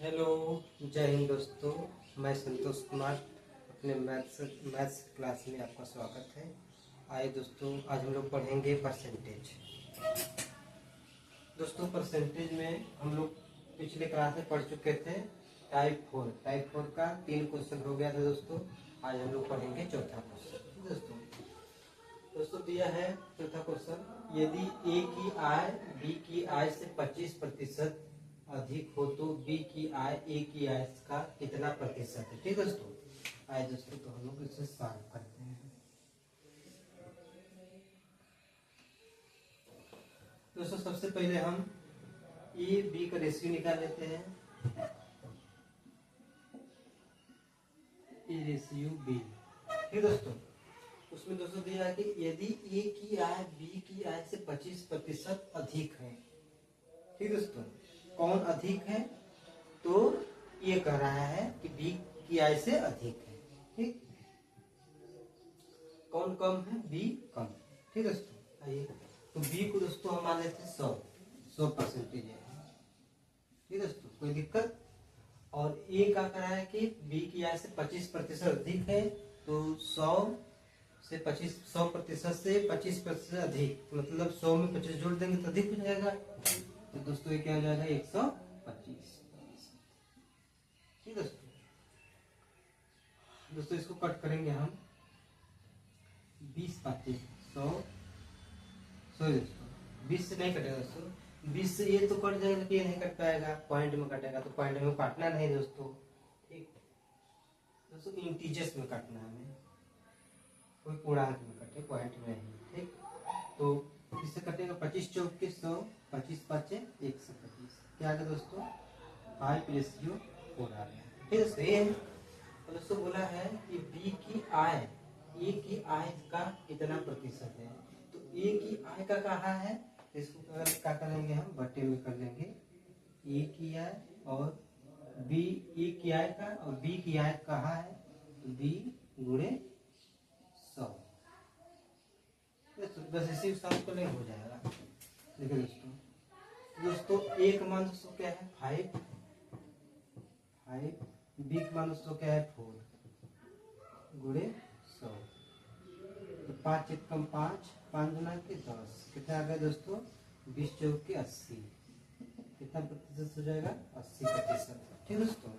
Hello, जय हिंद दोस्तों। मैं संतोष कुमार अपने मैथ्स क्लास में आपका स्वागत है। आइए दोस्तों, आज हम लोग पढ़ेंगे परसेंटेज। दोस्तों, परसेंटेज में हम लोग पिछले क्लास में पढ़ चुके थे टाइप 4 का 3 क्वेश्चन हो गया था दोस्तों। आज हम लोग पढ़ेंगे चौथा क्वेश्चन। दोस्तों दिया है चौथा क्वेश्चन, यदि ए की आय बी की आय से 25% अधिक हो तो बी की आय ए की आय का कितना प्रतिशत है। ठीक है दोस्तों, आइए दोस्तों तो हम लोग इसे सॉल्व करते हैं। दोस्तों सबसे पहले हम ए बी का रेशियो निकाल लेते हैं। ए रेशियो बी, ठीक दोस्तों। उसमें दोस्तों दिया है कि यदि ए की आय बी की आय से 25% अधिक है। ठीक दोस्तों, कौन अधिक है? तो ये कह रहा है कि बी की आय से अधिक है। ठीक, कौन कम है? बी कम। ठीक दोस्तों, आइए तो बी को दोस्तों हम मान लेते हैं 100% है। ठीक दोस्तों, कोई दिक्कत? और ए का कह रहा है कि बी की आय से 25% अधिक है, तो 100% से 25% अधिक, मतलब 100 में 25 जोड़ देंगे तो अधिक हो जाएगा। तो दोस्तों ये क्या हो जाएगा? 125। ठीक दोस्तों, इसको कट करेंगे हम 20 25 100। सॉरी दोस्तों, 20 से नहीं कटेगा दोस्तों। 20 से ये तो कट जाएगा, ये नहीं कट पाएगा, पॉइंट में कटेगा। तो पॉइंट में काटना नहीं दोस्तों। ठीक दोस्तों, इंटीजर्स में काटना है हमें, कोई पूर्णांक में कटे, पॉइंट में नहीं। ठीक, तो इससे कटेगा 25 चौक के 100, 25 5 125। क्या आ गया दोस्तों? 5:4 आ गया। ठीक दोस्तों, ये और दोस्तों बोला है कि बी की आय ए की आय का कितना प्रतिशत है। तो ए की आय का कहा है, इसको क्या करेंगे हम? बटे में कर लेंगे ए की आय और बी, ए की आय का और बी की आय कहा है, बी गुणे 100। बस इसी सॉल्व कर लेंगे, हो जाएगा। देखिए दोस्तों ए का मान दोस्तों क्या है? 5। बी का मान दोस्तों क्या है? 4 गुणे 100। तो 5 1 कम 5, 5 गुना के 10, कितना आ गया दोस्तों? 20 चौक के 80। कितना प्रतिशत हो जाएगा? 80%। ठीक दोस्तों,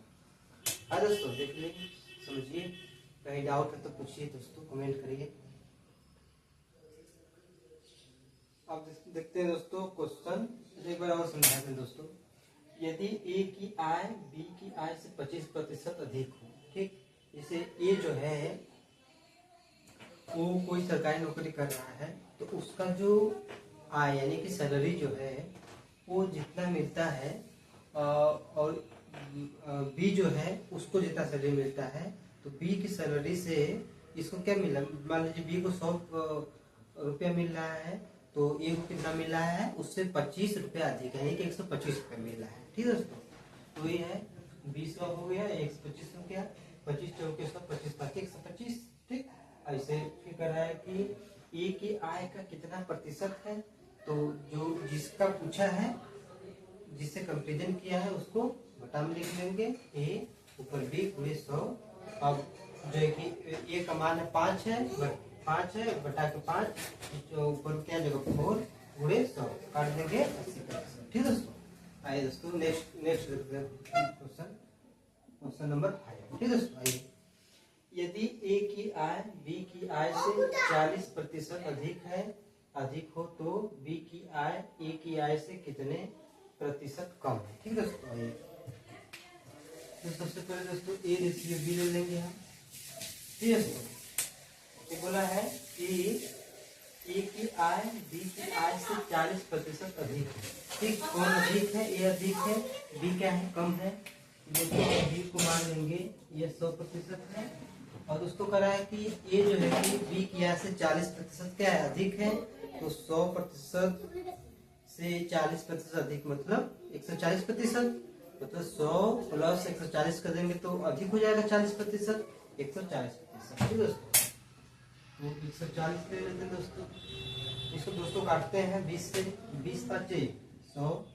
दोस्तों देख लीजिए, समझिए। कहीं डाउट है तो पूछिए दोस्तों, कमेंट करिए। अब देखते हैं दोस्तों क्वेश्चन, एक बार और समझाते हैं दोस्तों। यदि ए की आय बी की आय से 25% अधिक हो। ठीक, जैसे ए जो है वो कोई सरकारी नौकरी कर रहा है, तो उसका जो आय यानी कि सैलरी जो है वो जितना मिलता है, और बी जो है उसको जितना सैलरी मिलता है, तो बी की सैलरी से इसको क्या मिला? मान लीजिए बी को 100 रुपया मिल रहा है, तो ए को कितना मिल रहा है? उससे 25 रुपया अधिक है, यानी कि 125 रुपया मिल रहा है। ठीक है दोस्तों, तो ये है 20 का हो गया 125 हो गया, 25 चौक के 100, 25 5 125। ठीक, ऐसे फिर कर रहा है कि ए की आय का कितना प्रतिशत है, तो जो जिसका पूछा है, जिससे कंपेरिजन किया है, उसको बटा में लिख लेंगे ए ऊपर बी गुणे 100। अब जो है कि ए का मान है 5 है, 5 है बटा के 5, ऊपर क्या जगह 4 गुणे 100, काट देंगे 80%। ठीक दोस्तों, आइए दोस्तों नेक्स्ट क्वेश्चन नंबर 5। ठीक दोस्तों, आइए यदि ए की आय बी की आय से 40% अधिक हो तो बी की आय ए की आय से कितने प्रतिशत कम है। ठीक दोस्तों, आइए तो सबसे पहले दोस्तों ए रेशियो बी ले लेंगे हम। ठीक है दोस्तों, बोला है कि ए की आय बी की आय से 40% अधिक है। ठीक, कौन अधिक है? ए अधिक है, बी क्या है? कम है। दोस्तों बी को मान लेंगे ये 100% है, और दोस्तों कह रहा है कि ए जो है कि बी की आय से 40% क्या है? अधिक है। तो 100% से 40% अधिक मतलब 140%, मतलब 100 प्लस 140 कर देंगे तो अधिक हो जाएगा 40%, 140%। ठीक दोस्तों, तो 140 ले लेते हैं दोस्तों। इसको दोस्तों काटते हैं 20 से, 20 5 100,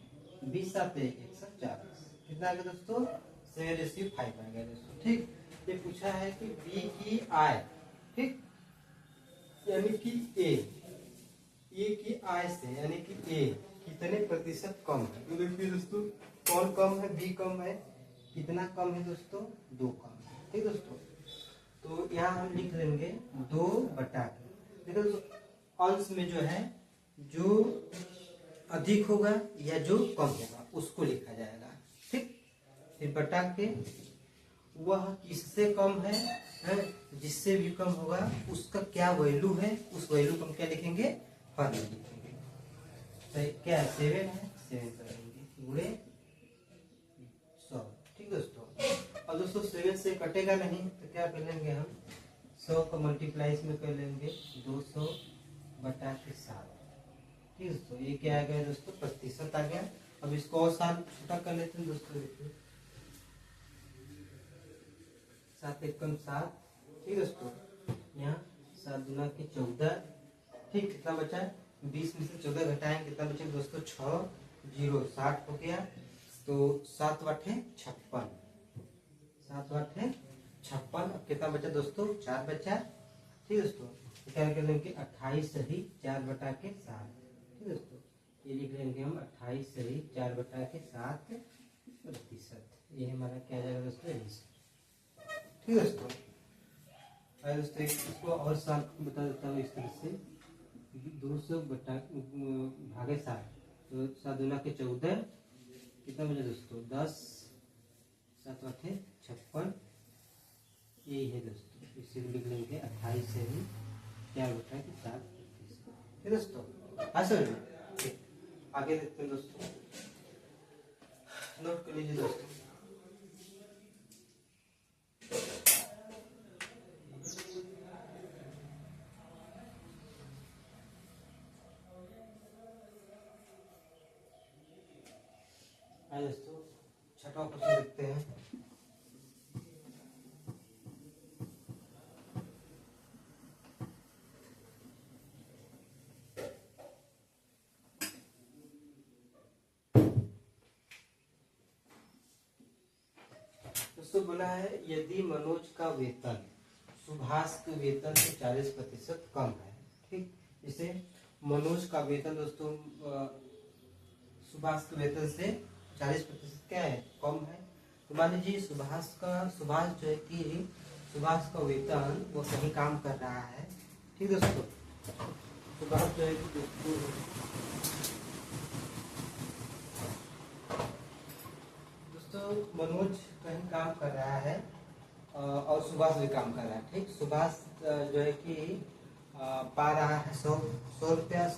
20 7 140। कितना आ गया दोस्तों 7:5 आ गया दोस्तों। ठीक, ये पूछा है कि बी की आय, ठीक, यानी कि ए की आय से यानी कि ए कितने प्रतिशत कम है। तो देखिए दोस्तों कौन कम है, बी कम है। कितना कम है दोस्तों 2 कम है। ठीक दोस्तों, तो यहाँ हम लिख लेंगे 2/2। देखो दोस्तों अंश में जो है जो अधिक होगा या जो कम होगा उसको लिखा जाएगा। ठीक, फिर बटा के वह किससे कम है, जिससे भी कम होगा उसका क्या वैल्यू है, उस वैल्यू को हम क्या लिखेंगे, फल में लिखेंगे। तो क्या 7 है, 7 करेंगे गुणे 100। ठीक दोस्तों, और दोस्तों 7 से कटेगा नहीं तो क्या कर लेंगे हम 100 का मल्टीप्लाई इसमें कर लेंगे 200/7। ठीक दोस्तों, ये क्या आ गया दोस्तों प्रतिशत आ गया। अब इसको और साल छोटा कर लेते हैं दोस्तों। देखिए 7 एकम 7। ठीक दोस्तों, यहाँ 7 दूना के 14। ठीक, कितना बचा 20 में से 14 घटाएंगे कितना बचेगा दोस्तों 6 0 60 हो गया। तो 7 8 56, 7 8 56। अब कितना बचा दोस्तों 4 बचा। ठीक दोस्तों, क्या कर लेंगे 28 सही 4/7। ठीक दोस्तों, ये लिख लेंगे हम 28 सही 4/7 प्रतिशत। ये हमारा क्या जाएगा दोस्तों आंसर। ठीक दोस्तों, दोस्तों इसको और साल बता देता हूँ इस तरह से 200/7। तो 7 दूना के 14 कितना बचा दोस्तों 10, 7 8 56। यही है दोस्तों, इसे लिख लेंगे 28 से ही 4/7। ठीक दोस्तों, समझ में। आगे देखते हैं दोस्तों, नोट कर लीजिए दोस्तों। दोस्तों छठा क्वेश्चन देखते हैं। दोस्तों बोला है यदि मनोज का वेतन सुभाष के वेतन से 40% कम है। ठीक, इसे मनोज का वेतन दोस्तों सुभाष के वेतन से 40% क्या है कम है। तो मान लीजिए सुभाष जो है कि सुभाष का वेतन वो कहीं काम कर रहा है। ठीक दोस्तों, सुभाष जो है कि दोस्तों मनोज कहीं काम कर रहा है और सुभाष भी काम कर रहा है। ठीक, सुभाष जो है कि पा रहा है 100 रुपया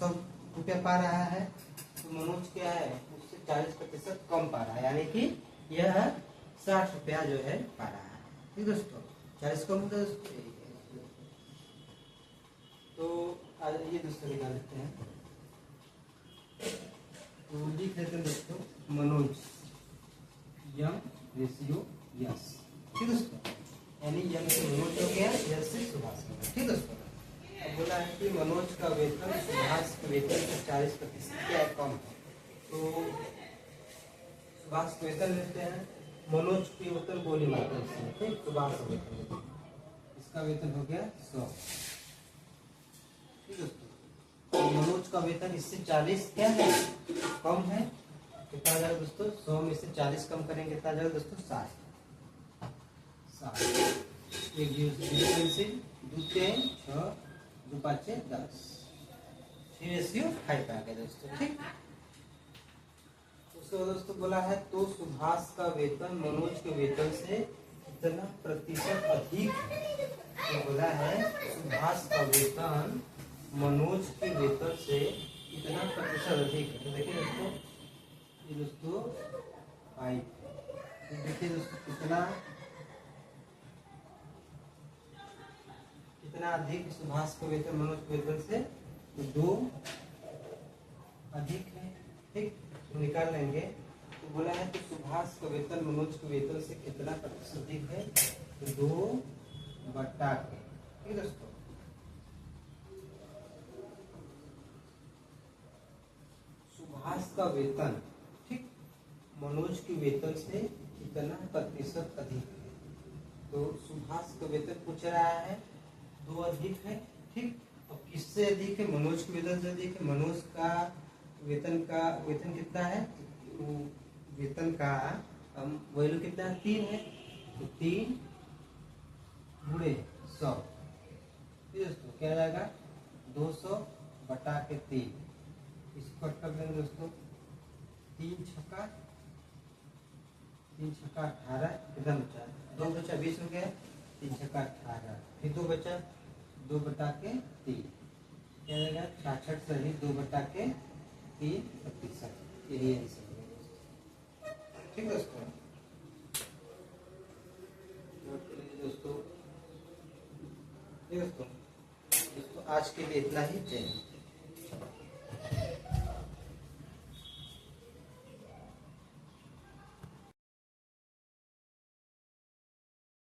पा रहा है। तो मनोज क्या है उससे 40% कम पा रहा है, यानी कि यह 60 रुपया जो है पा रहा है। ठीक दोस्तों, 40 कम होता है। तो ये दोस्तों निकाल लेते हैं। तो लिख लेते हैं दोस्तों मनोज यम रेशियो यस। ठीक दोस्तों, यानी यम से मनोज हो गया, यस से सुभाष हो गया। ठीक दोस्तों, अब बोला है कि मनोज का वेतन सुभाष के वेतन से 40% क्या कम है। तो सुभाष वेतन लेते हैं, मनोज की वेतन बोली मात्रा से। ठीक, सुभाष का वेतन, इसका वेतन हो गया 100। ठीक दोस्तों, तो मनोज का वेतन इससे 40 क्या है कम है। कितना जाएगा दोस्तों 100 में से 40 कम करेंगे कितना जाएगा दोस्तों 60। एक जीरो से 2 3 6 2 5 10 3:5 आ गया दोस्तों। ठीक, उसको दोस्तों बोला है तो सुभाष का वेतन मनोज के वेतन से कितना प्रतिशत अधिक है। तो बोला है सुभाष का वेतन मनोज के वेतन से कितना प्रतिशत अधिक है। तो देखिए दोस्तों ये दोस्तों 5। देखिए दोस्तों कितना अधिक सुभाष के वेतन मनोज के वेतन से, तो 2 अधिक है। ठीक, तो निकाल लेंगे। तो बोला है कि सुभाष का वेतन मनोज के वेतन से कितना प्रतिशत अधिक है, तो 2/के। ठीक दोस्तों, सुभाष का वेतन ठीक मनोज के वेतन से कितना प्रतिशत अधिक है। तो सुभाष का वेतन पूछ रहा है, 2 अधिक है, ठीक। अब किससे अधिक है? मनोज के वेतन से अधिक है। मनोज का वेतन कितना है? तो वेतन का वैल्यू कितना है? 3 है। तो 3 गुणे 100, दोस्तों क्या आ जाएगा? 200 बटा के 3। इसको कट कर देंगे दोस्तों। 3 छक्का 18, कितना बचा? 2 बचा 20 हो गया। 3 छक्का 18, फिर 2 बचा, 2 बटा के 3, क्या रहेगा? 66 सही 2 बटा के 3%। यही आंसर है, ठीक दोस्तों। दोस्तों आज के लिए इतना ही।